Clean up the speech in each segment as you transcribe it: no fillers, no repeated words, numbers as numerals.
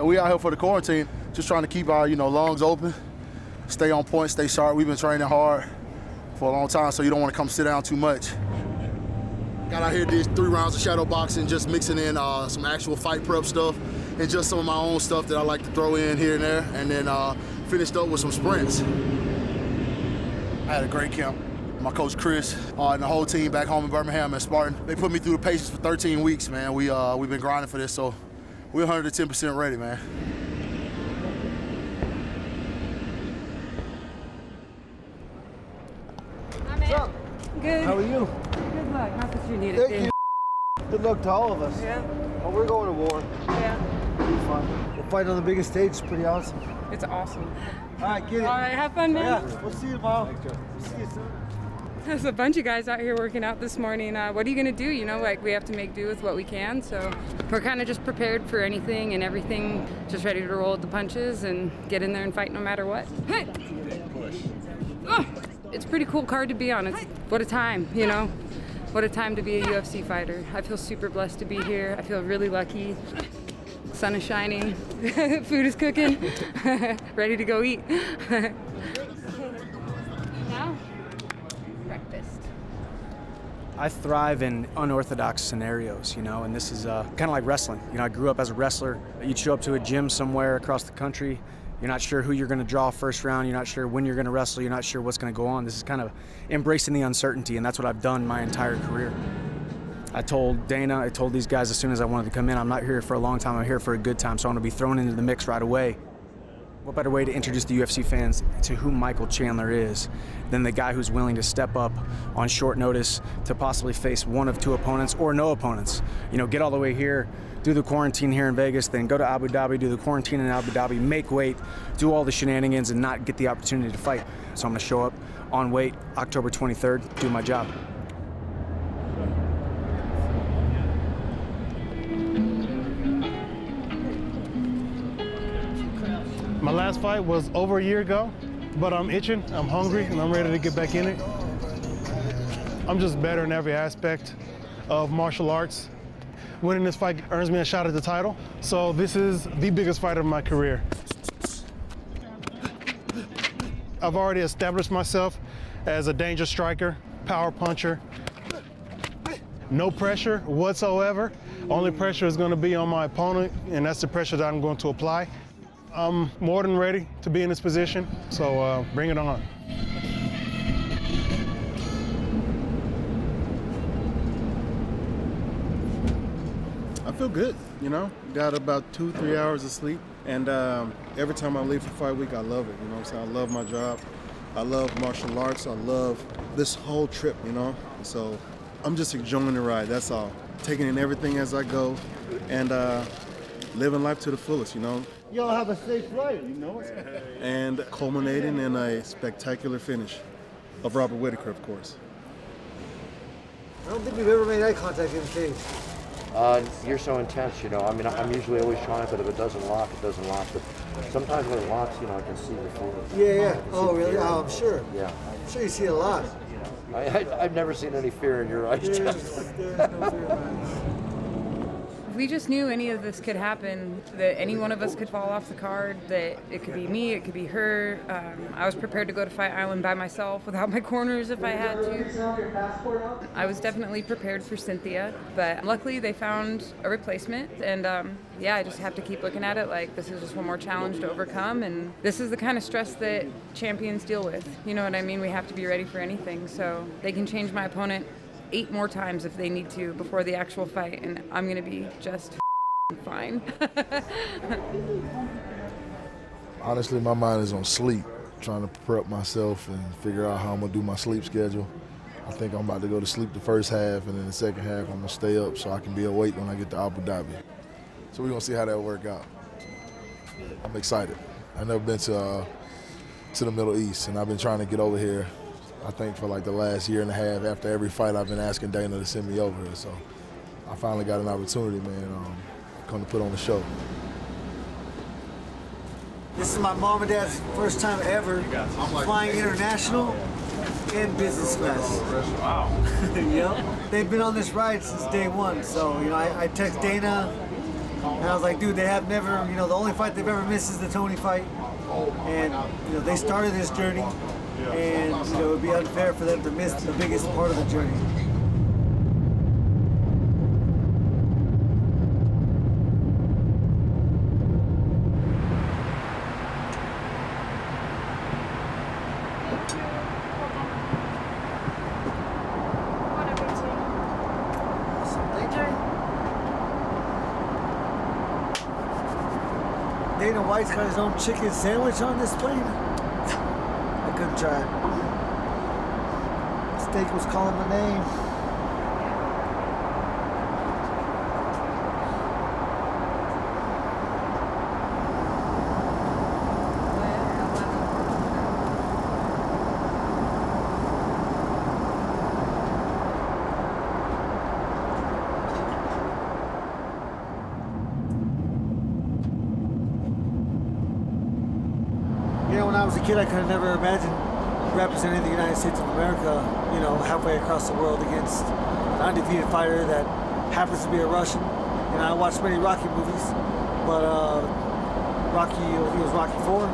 And we out here for the quarantine, just trying to keep our, lungs open, stay on point, stay sharp. We've been training hard for a long time, so you don't want to come sit down too much. Got out here, did 3 rounds of shadow boxing, just mixing in some actual fight prep stuff and just some of my own stuff that I like to throw in here and there, and then finished up with some sprints. I had a great camp. My coach Chris and the whole team back home in Birmingham and Spartan, they put me through the paces for 13 weeks, man. We've been grinding for this, so we're 110% ready, man. What's up? Good. How are you? Good luck. Not that you need it. Thank you. Good luck to all of us. Yeah. Well, we're going to war. Yeah. It'll be fun. We'll fight on the biggest stage. It's pretty awesome. It's awesome. All right, get it. All right, have fun, man. Yeah, we'll see you tomorrow. See you soon. There's a bunch of guys out here working out this morning. What are you gonna do? We have to make do with what we can. So we're kind of just prepared for anything and everything, just ready to roll with the punches and get in there and fight no matter what. Hey! Oh, it's a pretty cool card to be on. What a time, What a time to be a UFC fighter. I feel super blessed to be here. I feel really lucky. Sun is shining, food is cooking, ready to go eat. Now, breakfast. I thrive in unorthodox scenarios, and this is kind of like wrestling. I grew up as a wrestler. You'd show up to a gym somewhere across the country. You're not sure who you're going to draw first round. You're not sure when you're going to wrestle. You're not sure what's going to go on. This is kind of embracing the uncertainty, and that's what I've done my entire career. I told Dana, I told these guys as soon as I wanted to come in, I'm not here for a long time, I'm here for a good time, so I want to be thrown into the mix right away. What better way to introduce the UFC fans to who Michael Chandler is than the guy who's willing to step up on short notice to possibly face one of 2 opponents or no opponents. Get all the way here, do the quarantine here in Vegas, then go to Abu Dhabi, do the quarantine in Abu Dhabi, make weight, do all the shenanigans and not get the opportunity to fight. So I'm going to show up on weight October 23rd, do my job. My last fight was over a year ago, but I'm itching, I'm hungry, and I'm ready to get back in it. I'm just better in every aspect of martial arts. Winning this fight earns me a shot at the title, so this is the biggest fight of my career. I've already established myself as a dangerous striker, power puncher. No pressure whatsoever. Only pressure is going to be on my opponent, and that's the pressure that I'm going to apply. I'm more than ready to be in this position, so bring it on. I feel good, Got about 2-3 hours of sleep, and every time I leave for fight week, I love it, what I'm saying? I love my job. I love martial arts. I love this whole trip, So I'm just enjoying the ride, that's all. Taking in everything as I go, and living life to the fullest, Y'all have a safe flight, And culminating in a spectacular finish of Robert Whittaker, of course. I don't think we've ever made eye contact in the cage. You're so intense, I'm usually always trying, but if it doesn't lock, it doesn't lock. But sometimes when it locks, I can see the fear. Yeah. Oh, really? Oh, I'm sure. Yeah. I'm sure you see a lot. I've never seen any fear in your eyes. There's no fear in my eyes. We just knew any of this could happen, that any one of us could fall off the card, that it could be me, it could be her. I was prepared to go to Fight Island by myself without my corners if I had to. I was definitely prepared for Cynthia, but luckily they found a replacement, and I just have to keep looking at it like this is just one more challenge to overcome, and this is the kind of stress that champions deal with. You know what I mean? We have to be ready for anything, so they can change my opponent 8 more times if they need to before the actual fight, and I'm gonna be just fine. Honestly, my mind is on sleep, trying to prep myself and figure out how I'm gonna do my sleep schedule. I think I'm about to go to sleep the first half, and then the second half I'm gonna stay up so I can be awake when I get to Abu Dhabi. So we're gonna see how that work out. I'm excited. I've never been to the Middle East, and I've been trying to get over here. I think for like the last year and a half, after every fight, I've been asking Dana to send me over here. So I finally got an opportunity, man, come to put on the show. This is my mom and dad's first time ever flying international in business class. Wow. Yep. They've been on this ride since day one. So, I text Dana And I was like, dude, they have never, you know, the only fight they've ever missed is the Tony fight. And, you know, they started this journey, and, you know, it would be unfair for them to miss the biggest part of the journey. Dana White's got his own chicken sandwich on this plane. I couldn't try it. Steak was calling my name. You know, when I was a kid, I could have never imagined representing the United States of America, you know, halfway across the world against an undefeated fighter that happens to be a Russian. You know, I watched many Rocky movies, but Rocky, I think it was Rocky IV,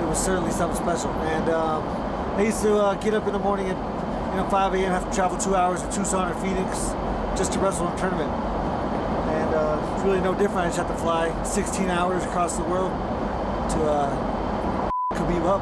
it was certainly something special. And I used to get up in the morning at, 5 a.m., have to travel 2 hours to Tucson or Phoenix just to wrestle in a tournament. And it's really no different. I just have to fly 16 hours across the world to Khabib up.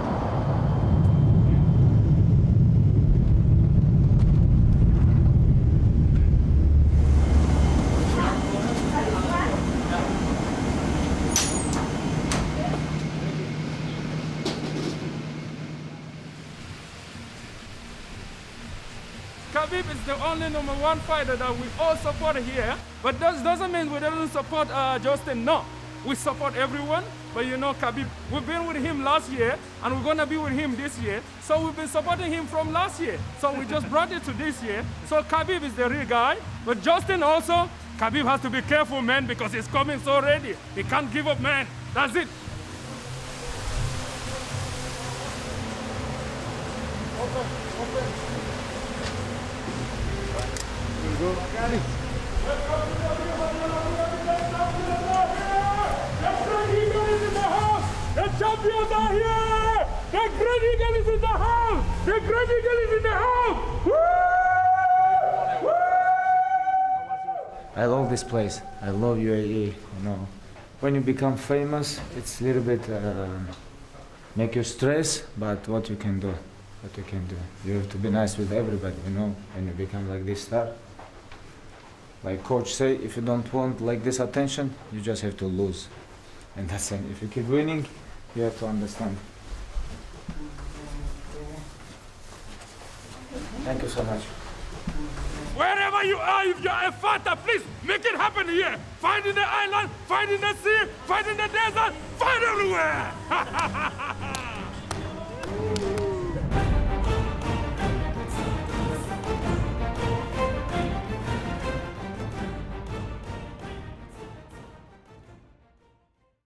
Khabib is the only #1 fighter that we all support here, but that doesn't mean we don't support Justin. No, we support everyone. But you know, Khabib, we've been with him last year, and we're gonna be with him this year. So we've been supporting him from last year. So we just brought it to this year. So Khabib is the real guy. But Justin also, Khabib has to be careful, man, because he's coming so ready. He can't give up, man. That's it. The champions are here! The Great Eagle is in the house! The Great Eagle is in the house! Woo! Woo! I love this place. I love UAE. You know, when you become famous, it's a little bit make you stress. But what you can do, you have to be nice with everybody. You know, when you become like this star. Like coach say, if you don't want like this attention, you just have to lose, and that's it. If you keep winning, you have to understand. Thank you so much. Wherever you are, if you're a fighter, please make it happen here. Fight in the island, fight in the sea, fight in the desert, fight everywhere!